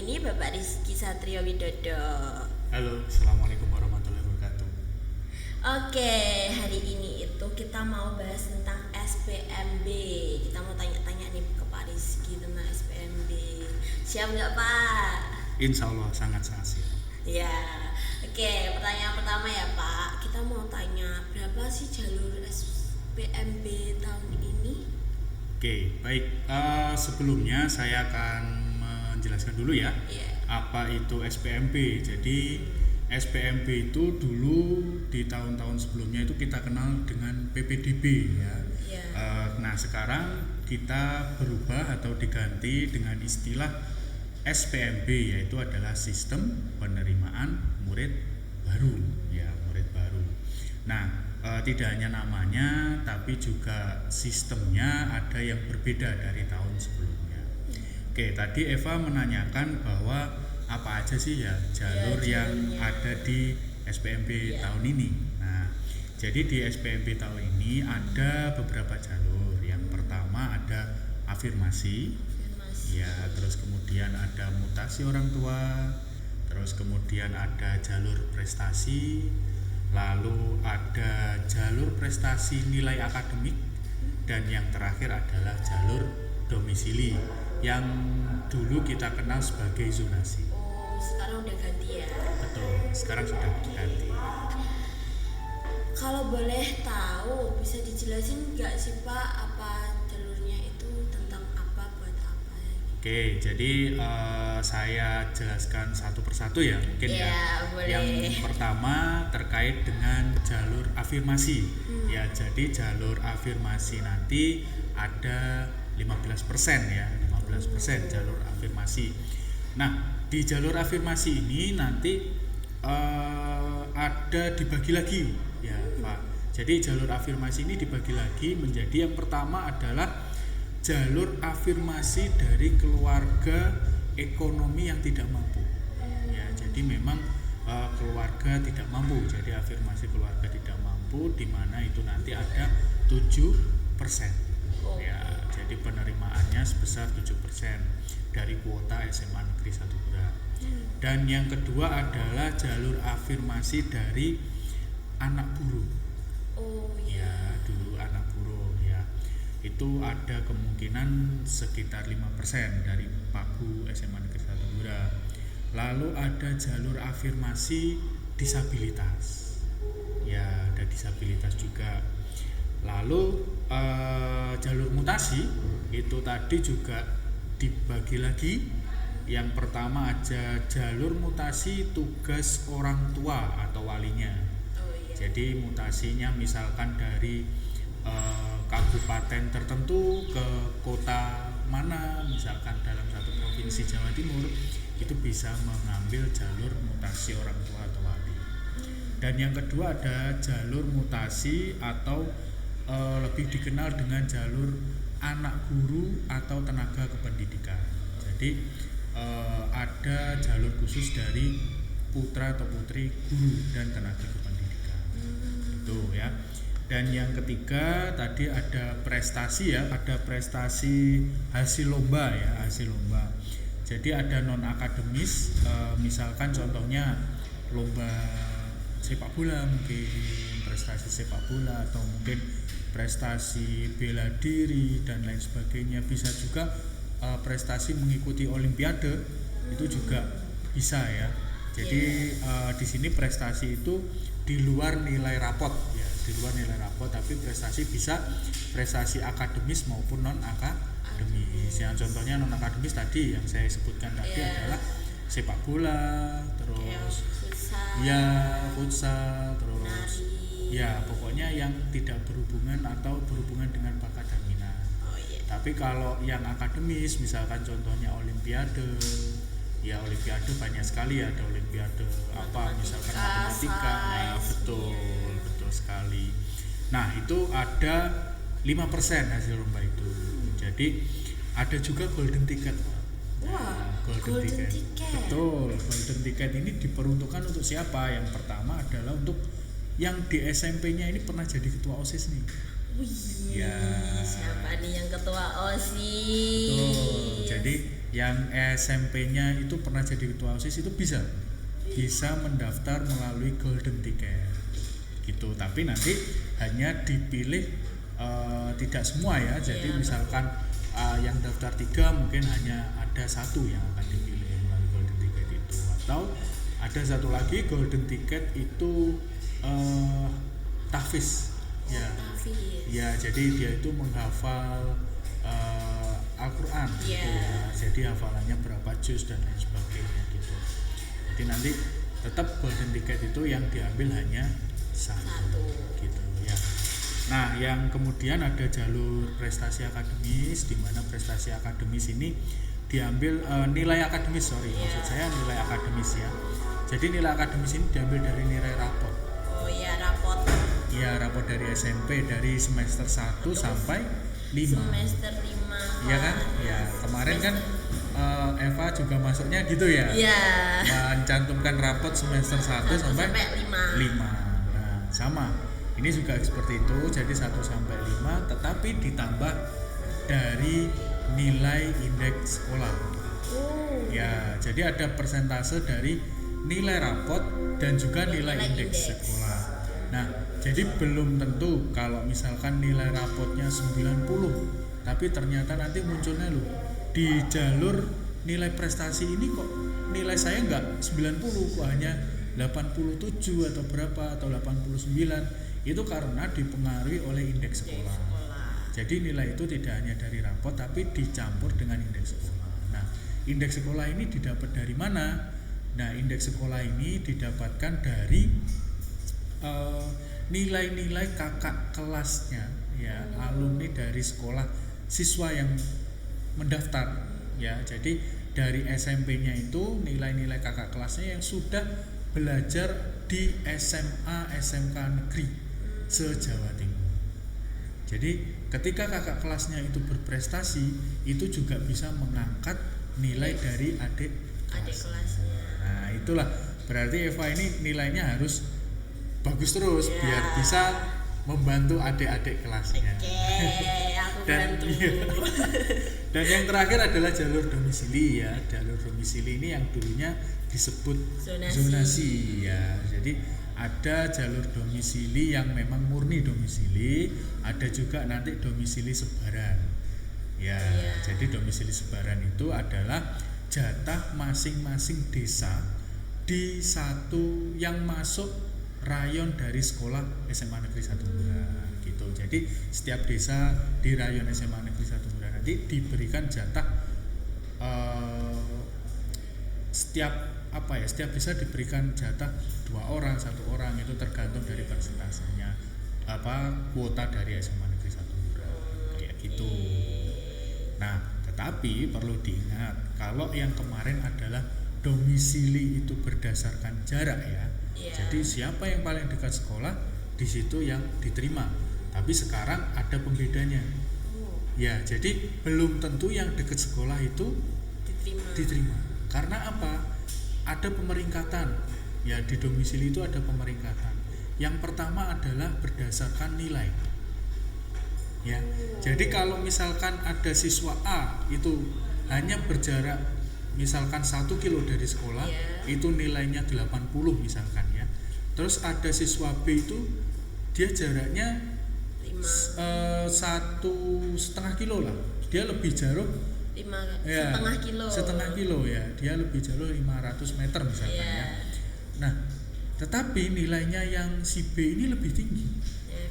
ini Bapak Rizky Satrio Widodo. Halo, Assalamualaikum warahmatullahi wabarakatuh. Oke, hari ini itu kita mau bahas tentang SPMB. Kita mau tanya-tanya nih ke Pak Rizky tentang SPMB. Siap nggak Pak? Insya Allah sangat-sangat siap. Ya, oke. Pertanyaan pertama ya Pak. Kita mau tanya berapa sih jalur SPMB tahun ini? Oke, baik. Sebelumnya saya akan menjelaskan dulu ya, apa itu SPMB. Jadi SPMB itu dulu di tahun-tahun sebelumnya itu kita kenal dengan PPDB ya. Nah sekarang kita berubah atau diganti dengan istilah SPMB, yaitu adalah sistem penerimaan murid baru ya, murid baru. Nah tidak hanya namanya tapi juga sistemnya ada yang berbeda dari tahun sebelumnya. Oke, tadi Eva menanyakan bahwa apa aja sih ya jalur yang ada di SPMB tahun ini. Nah, jadi di SPMB tahun ini ada beberapa jalur. Yang pertama ada afirmasi. Ya, terus kemudian ada mutasi orang tua. Terus kemudian ada jalur prestasi. Lalu ada jalur prestasi nilai akademik, dan yang terakhir adalah jalur domisili yang dulu kita kenal sebagai zonasi. Oh, sekarang udah ganti ya? Betul, sekarang sudah ganti. Kalau boleh tahu, bisa dijelasin nggak sih Pak apa jalurnya itu tentang apa, buat apa? Oke, jadi saya jelaskan satu persatu ya mungkin ya. Boleh. Yang pertama terkait dengan jalur afirmasi. Ya, jadi jalur afirmasi nanti ada 15% ya, 15% jalur afirmasi. Nah, di jalur afirmasi ini nanti ada dibagi lagi ya Pak. Jadi jalur afirmasi ini dibagi lagi menjadi, yang pertama adalah jalur afirmasi dari keluarga ekonomi yang tidak mampu. Ya, jadi memang keluarga tidak mampu. Jadi afirmasi keluarga tidak mampu, di mana itu nanti ada 7%. Ya, jadi penerimaannya sebesar 7% dari kuota SMA Negeri 1 Pura. Dan yang kedua adalah jalur afirmasi dari anak buruh. Ya, dulu anak buruh ya. Itu ada kemungkinan sekitar 5% dari Pagu SMA Negeri 1 Pura. Lalu ada jalur afirmasi disabilitas. Ya, ada disabilitas juga. Lalu jalur mutasi itu tadi juga dibagi lagi. Yang pertama aja jalur mutasi tugas orang tua atau walinya. Jadi mutasinya misalkan dari kabupaten tertentu ke kota mana, misalkan dalam satu provinsi Jawa Timur, itu bisa mengambil jalur mutasi orang tua atau wali. Dan yang kedua ada jalur mutasi atau lebih dikenal dengan jalur anak guru atau tenaga kependidikan. Jadi ada jalur khusus dari putra atau putri guru dan tenaga kependidikan. Itu ya. Dan yang ketiga tadi ada prestasi ya, ada prestasi hasil lomba ya, hasil lomba. Jadi ada non akademis, misalkan contohnya lomba sepak bola, mungkin prestasi sepak bola, atau mungkin prestasi bela diri dan lain sebagainya. Bisa juga prestasi mengikuti olimpiade, itu juga bisa ya. Jadi di sini prestasi itu di luar nilai rapot ya, di luar nilai rapot, tapi prestasi bisa prestasi akademis maupun non akademis. Yang contohnya non akademis tadi yang saya sebutkan tadi adalah sepak bola, terus futsal, terus ya pokoknya yang tidak berhubungan atau berhubungan dengan bakat dan minat. Tapi kalau yang akademis misalkan contohnya olimpiade, ya olimpiade banyak sekali ya, ada olimpiade apa misalkan matematika. Nah, betul sekali. Nah, itu ada 5% hasil lomba itu. Jadi ada juga golden ticket. Golden ticket. Betul, golden ticket ini diperuntukkan untuk siapa? Yang pertama adalah untuk yang di SMP-nya ini pernah jadi ketua OSIS nih. Siapa nih yang ketua OSIS? Betul. Jadi yang SMP-nya itu pernah jadi ketua OSIS itu bisa mendaftar melalui golden ticket gitu. Tapi nanti hanya dipilih tidak semua ya. Jadi misalkan yang daftar 3 mungkin hanya ada 1 yang akan dipilih melalui golden ticket itu, atau ada satu lagi golden ticket itu tahfiz ya. Ya, jadi dia itu menghafal Al-Quran gitu ya. Jadi hafalannya berapa juz dan lain sebagainya gitu. Jadi nanti tetap golden ticket itu yang diambil hanya 1 gitu ya. Nah, yang kemudian ada jalur prestasi akademis, di mana prestasi akademis ini diambil nilai akademis, maksud saya nilai akademis ya. Jadi nilai akademis ini diambil dari nilai rapot. Oh iya, rapot. Iya, rapot dari SMP dari semester 1 sampai 5. Semester 5. Iya kan? Ya, kemarin kan Eva juga masuknya gitu ya. Iya. Mencantumkan rapot semester 1 sampai 5. Nah, sama. Ini juga seperti itu, jadi 1 sampai 5 tetapi ditambah dari nilai indeks sekolah. Ya, jadi ada persentase dari nilai rapot dan juga nilai indeks sekolah. Nah, jadi belum tentu kalau misalkan nilai rapotnya 90, tapi ternyata nanti munculnya loh di jalur nilai prestasi ini kok nilai saya enggak 90, kok hanya 87 atau berapa atau 89. Itu karena dipengaruhi oleh indeks sekolah. Jadi nilai itu tidak hanya dari rapot tapi dicampur dengan indeks sekolah. Nah, indeks sekolah ini didapat dari mana? Nah, indeks sekolah ini didapatkan dari nilai-nilai kakak kelasnya ya, alumni dari sekolah siswa yang mendaftar ya. Jadi dari SMP-nya itu nilai-nilai kakak kelasnya yang sudah belajar di SMA SMK negeri se-Jawa Timur. Jadi ketika kakak kelasnya itu berprestasi, itu juga bisa mengangkat nilai dari adik kelasnya. Nah, itulah berarti Eva ini nilainya harus bagus terus biar bisa membantu adik-adik kelasnya. Aku bantu. Dan yang terakhir adalah jalur domisili ya. Jalur domisili ini yang dulunya disebut zonasi ya. Jadi ada jalur domisili yang memang murni domisili, ada juga nanti domisili sebaran. Ya, jadi domisili sebaran itu adalah jatah masing-masing desa di satu yang masuk rayon dari sekolah SMA Negeri 1 Murah gitu. Jadi setiap desa di rayon SMA Negeri 1 Murah nanti diberikan jatah setiap desa diberikan jatah 2 orang, 1 orang, itu tergantung dari persentasenya kuota dari SMA Negeri 1 Murah kayak gitu. Nah, tetapi perlu diingat kalau yang kemarin adalah domisili itu berdasarkan jarak ya. Jadi siapa yang paling dekat sekolah di situ yang diterima. Tapi sekarang ada pembedanya. Ya, jadi belum tentu yang dekat sekolah itu diterima. Karena apa? Ada pemeringkatan. Ya, di domisili itu ada pemeringkatan. Yang pertama adalah berdasarkan nilai. Ya. Jadi kalau misalkan ada siswa A itu hanya berjarak misalkan 1 kilo dari sekolah, itu nilainya 80 misalkan ya. Terus ada siswa B itu dia jaraknya 1,5 kilo lah, dia lebih jauh setengah kilo ya, dia lebih jauh 500 meter misalkan ya. Nah, tetapi nilainya yang si B ini lebih tinggi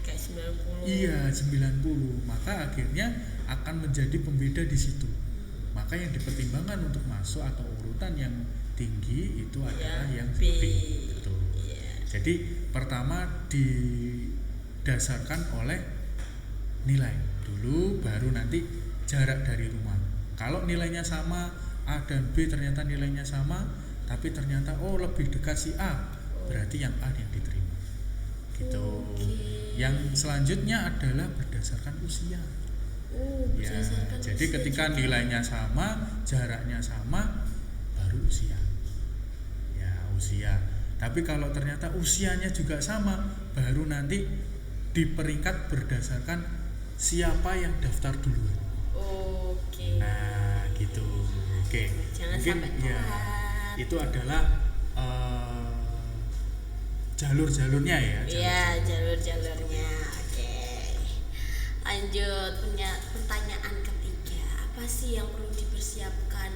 kayak 90. Iya, 90. Maka akhirnya akan menjadi pembeda di situ. Maka yang dipertimbangkan untuk masuk atau urutan yang tinggi itu adalah yang B. Betul. Jadi pertama didasarkan oleh nilai dulu, baru nanti jarak dari rumah. Kalau nilainya sama, A dan B ternyata nilainya sama, tapi ternyata lebih dekat si A, berarti yang A yang diterima. Gitu. Yang selanjutnya adalah berdasarkan usia. Ya, jadi ketika nilainya sama, jaraknya sama, baru usia. Ya, usia. Tapi kalau ternyata usianya juga sama, baru nanti diperingkat berdasarkan siapa yang daftar duluan. Oke. Nah, gitu. Oke. Jangan Mungkin sampai ya telat. itu adalah jalur-jalurnya ya. Iya, jalur-jalurnya. Oke. Lanjut pertanyaan ketiga. Apa sih yang perlu dipersiapkan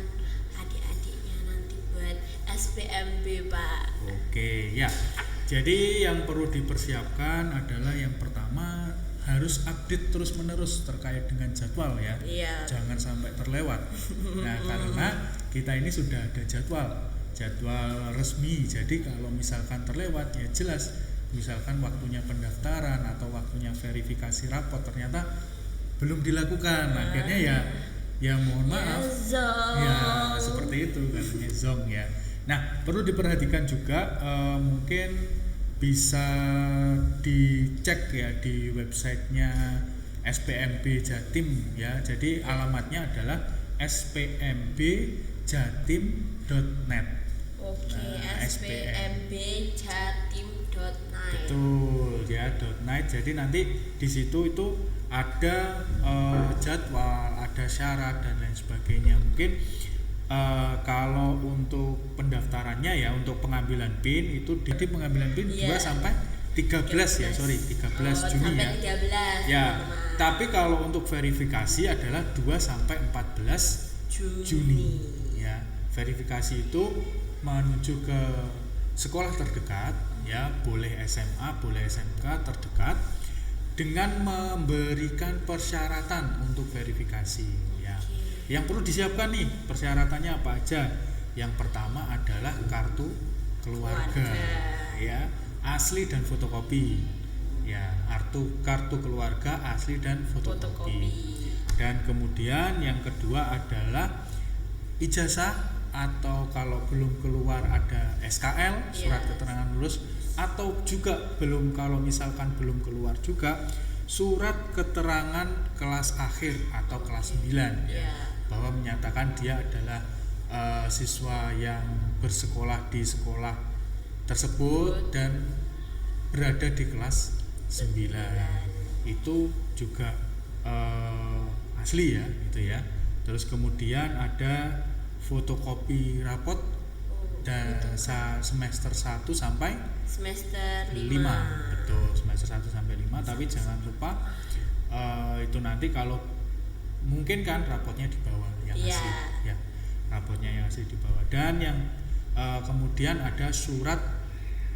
adik-adiknya nanti buat SPMB, Pak? Oke, ya. Jadi yang perlu dipersiapkan adalah yang pertama harus update terus-menerus terkait dengan jadwal ya. Iya. Jangan sampai terlewat. Nah, karena kita ini sudah ada jadwal resmi. Jadi kalau misalkan terlewat ya jelas, misalkan waktunya pendaftaran atau waktunya verifikasi rapot ternyata belum dilakukan. Akhirnya ya mohon maaf. Ya, seperti itu kan, zong ya. Nah, perlu diperhatikan juga mungkin bisa dicek ya di websitenya SPMB Jatim ya. Jadi alamatnya adalah spmbjatim.net. Oke, spmbjatim.net. Betul ya, .net. Jadi nanti di situ itu ada jadwal, ada syarat dan lain sebagainya. Mungkin kalau untuk pendaftarannya ya, untuk pengambilan PIN itu di pengambilan PIN 2 sampai 13 ya, 13 Juni ya. 13. Ya, tapi kalau untuk verifikasi adalah 2 sampai 14 Juni. Ya, verifikasi itu menuju ke sekolah terdekat ya, boleh SMA, boleh SMK terdekat dengan memberikan persyaratan untuk verifikasi. Yang perlu disiapkan nih persyaratannya apa aja? Yang pertama adalah kartu keluarga. Ya, asli dan fotokopi. Ya, kartu keluarga asli dan fotokopi. Dan kemudian yang kedua adalah ijazah, atau kalau belum keluar ada SKL, surat keterangan lulus, atau juga kalau misalkan belum keluar juga surat keterangan kelas akhir atau kelas 9 ya. Bahwa menyatakan dia adalah siswa yang bersekolah di sekolah tersebut dan berada di kelas 9. Itu juga asli ya, gitu ya. Terus kemudian ada fotokopi rapot dan semester 1 sampai semester 5. Betul, semester 1 sampai 5, tapi jangan lupa itu nanti kalau mungkin kan rapotnya di bawah yang asli ya, rapotnya yang asli di bawah. Dan yang kemudian ada surat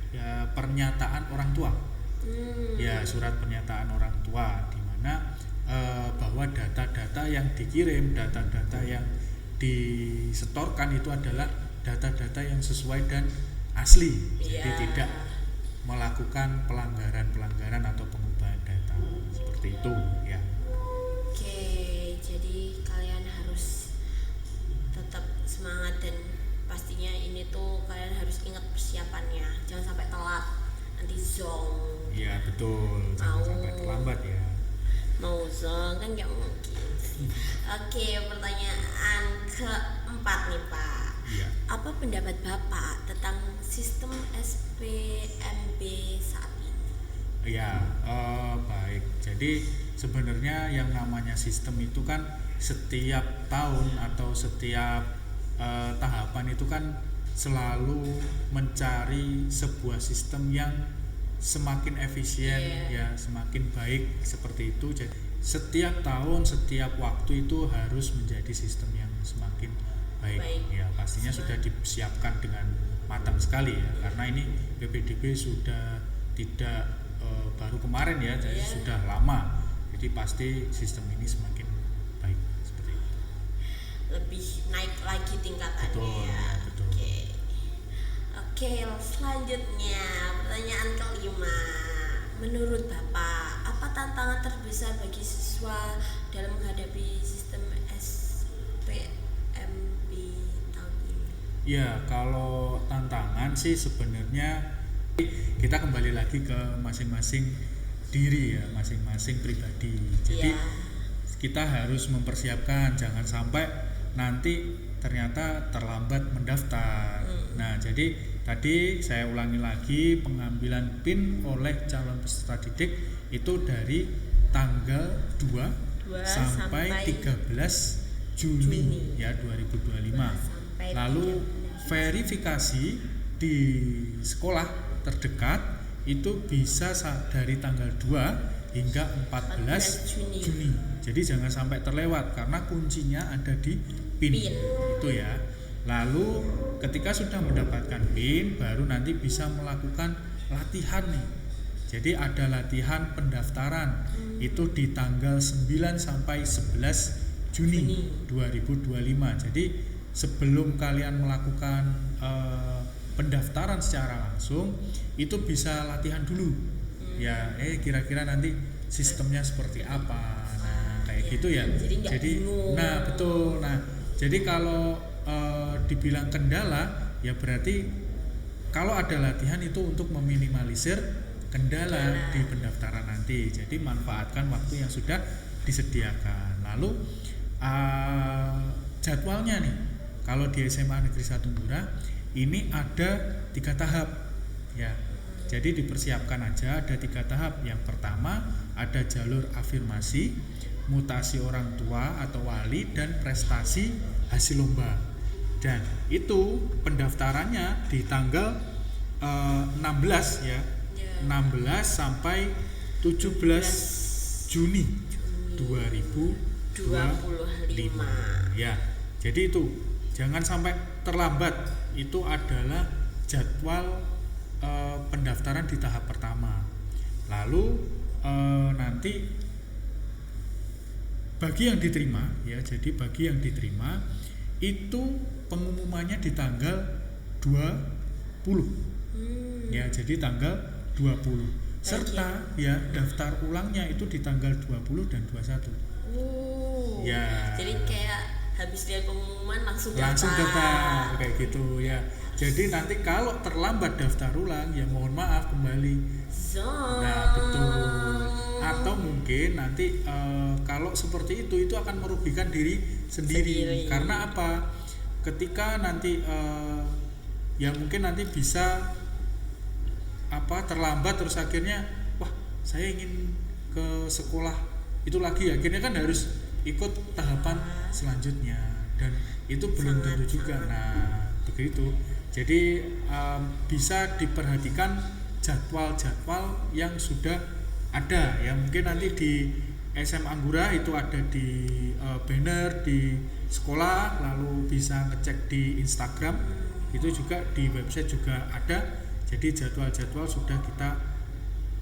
ya, pernyataan orang tua. Ya, surat pernyataan orang tua di mana bahwa data-data yang dikirim, data-data yang disetorkan itu adalah data-data yang sesuai dan asli. Jadi tidak melakukan pelanggaran atau pengubahan data seperti itu ya. Oke, jadi kalian harus tetap semangat dan pastinya ini tuh kalian harus ingat persiapannya, jangan sampai telat nanti zong. Iya betul, jangan sampai terlambat ya. Mau zong kan nggak mungkin. Oke, pertanyaan keempat nih Pak. Iya. Apa pendapat Bapak tentang sistem SPMB saat ini? Ya, baik. Jadi sebenarnya yang namanya sistem itu kan setiap tahun atau setiap tahapan itu kan selalu mencari sebuah sistem yang semakin efisien ya, semakin baik seperti itu. Jadi setiap tahun, setiap waktu itu harus menjadi sistem yang semakin baik. Ya, pastinya sudah disiapkan dengan matang sekali ya, karena ini PPDB sudah tidak baru kemarin ya, jadi sudah lama. Jadi pasti sistem ini semakin baik seperti itu. Lebih naik lagi tingkatannya. Betul, ya, betul. Oke, selanjutnya pertanyaan kelima. Menurut Bapak, apa tantangan terbesar bagi siswa dalam menghadapi sistem SPMB tahun ini? Ya, kalau tantangan sih sebenarnya kita kembali lagi ke masing-masing diri ya, masing-masing pribadi. Jadi kita harus mempersiapkan, jangan sampai nanti ternyata terlambat mendaftar. Nah, jadi tadi saya ulangi lagi, pengambilan PIN oleh calon peserta didik itu dari tanggal 2 sampai 13 Juni ya 2025. Sampai Lalu 13 verifikasi di sekolah terdekat itu bisa dari tanggal 2 hingga 14 Juni. Jadi jangan sampai terlewat karena kuncinya ada di PIN. Itu ya. Lalu ketika sudah mendapatkan PIN baru nanti bisa melakukan latihan nih. Jadi ada latihan pendaftaran itu di tanggal 9 sampai 11 Juni 2025. Jadi sebelum kalian melakukan pendaftaran secara langsung itu bisa latihan dulu. Ya, kira-kira nanti sistemnya seperti apa. Nah, kayak gitu ya. Jadi nah, betul. Nah, jadi kalau dibilang kendala ya berarti kalau ada latihan itu untuk meminimalisir kendala di pendaftaran nanti. Jadi manfaatkan waktu yang sudah disediakan. Lalu jadwalnya nih, kalau di SMA Negeri 1 Ngurah ini ada 3 tahap ya. Jadi dipersiapkan aja ada 3 tahap. Yang pertama ada jalur afirmasi, mutasi orang tua atau wali, dan prestasi hasil lomba. Dan itu pendaftarannya di tanggal 16 ya. 16 sampai 17 Juni 2025 ya. Jadi itu jangan sampai terlambat. Itu adalah jadwal pendaftaran di tahap pertama. Lalu nanti bagi yang diterima ya, jadi bagi yang diterima itu pengumumannya di tanggal 20 ya, jadi tanggal 20 serta ya daftar ulangnya itu di tanggal 20 dan 21. Ya. Jadi kayak habis lihat pengumuman langsung daftar kayak gitu ya. Jadi nanti kalau terlambat daftar ulang ya mohon maaf kembali. Nah, betul. Atau mungkin nanti kalau seperti itu akan merugikan diri sendiri. Karena apa? Ketika nanti ya mungkin nanti bisa terlambat terus akhirnya wah saya ingin ke sekolah itu lagi, akhirnya kan harus ikut tahapan selanjutnya dan itu belum tentu juga. Nah begitu, jadi bisa diperhatikan jadwal-jadwal yang sudah ada ya. Mungkin nanti di SMA Ngurah itu ada di banner di sekolah, lalu bisa ngecek di Instagram, itu juga di website juga ada. Jadi jadwal-jadwal sudah kita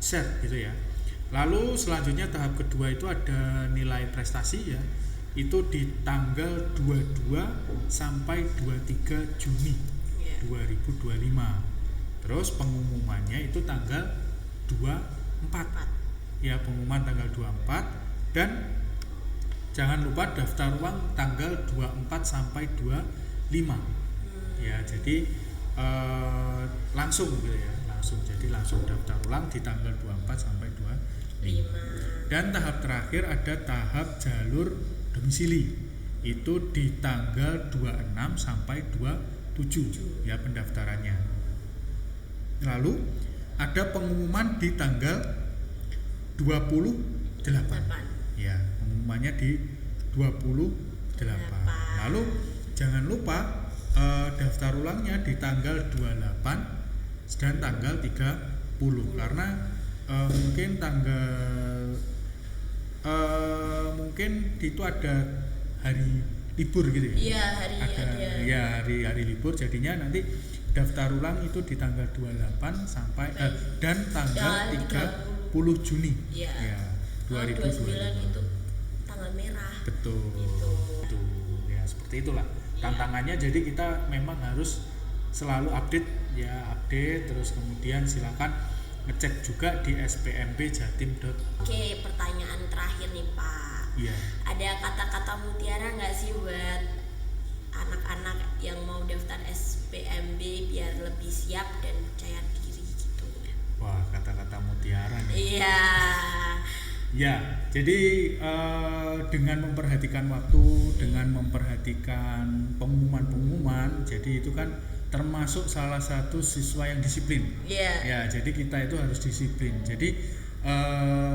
share gitu ya. Lalu selanjutnya tahap kedua itu ada nilai prestasi ya. Itu di tanggal 22 sampai 23 Juni 2025. Terus pengumumannya itu tanggal 24. Ya, pengumuman tanggal 24 dan jangan lupa daftar ulang tanggal 24 sampai 25. Ya, jadi langsung gitu ya, jadi langsung daftar ulang di tanggal 24 sampai 25. Dan tahap terakhir ada tahap jalur domisili. Itu di tanggal 26 sampai 27 ya pendaftarannya. Lalu ada pengumuman di tanggal 28. Ya, pengumumannya di 28. Lalu jangan lupa daftar ulangnya di tanggal 28 dan tanggal 30 karena mungkin mungkin itu ada hari libur gitu ya. Iya, hari libur, jadinya nanti daftar ulang itu di tanggal 28 sampai dan tanggal 30 Juni. Ya, 2029 itu tanggal merah. Betul. Gitu. Ya, seperti itulah tantangannya. Jadi kita memang harus selalu update terus kemudian silakan ngecek juga di spmbjatim.com. Oke, pertanyaan terakhir nih Pak. Iya. Ada kata-kata mutiara nggak sih buat anak-anak yang mau daftar SPMB biar lebih siap dan percaya diri gitu? Wah, kata-kata mutiara nih. Iya. Ya, jadi dengan memperhatikan waktu, dengan memperhatikan pengumuman, jadi itu kan termasuk salah satu siswa yang disiplin. Ya, jadi kita itu harus disiplin. Jadi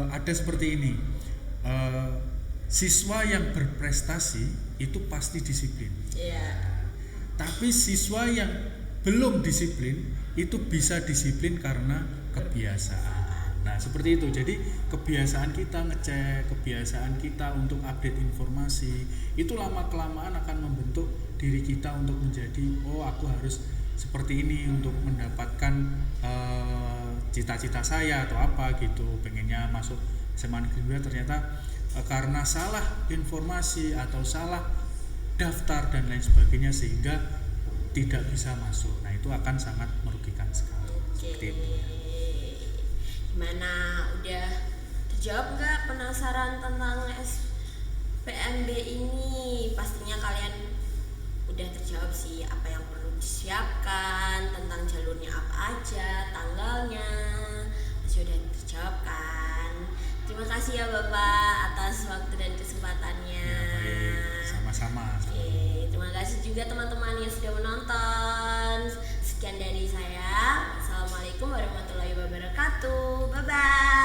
ada seperti ini. siswa yang berprestasi itu pasti disiplin. Iya. Tapi siswa yang belum disiplin itu bisa disiplin karena kebiasaan. Nah, seperti itu. Jadi kebiasaan kita ngecek, kebiasaan kita untuk update informasi, itu lama-kelamaan akan membentuk diri kita untuk menjadi, oh aku harus seperti ini untuk mendapatkan cita-cita saya atau apa gitu. Pengennya masuk SMA Negeri 2 ternyata karena salah informasi atau salah daftar dan lain sebagainya sehingga tidak bisa masuk. Nah, itu akan sangat merugikan sekali. Seperti itu. Gimana, udah terjawab nggak penasaran tentang SPMB ini? Pastinya kalian udah terjawab sih, apa yang perlu disiapkan, tentang jalurnya apa aja, tanggalnya masih udah terjawab kan. Terima kasih ya Bapak atas waktu dan kesempatannya. Ya, baik. Sama-sama. Terima kasih juga teman-teman yang sudah menonton. Sekian dari saya. Assalamualaikum warahmatullahi wabarakatuh. Bye bye.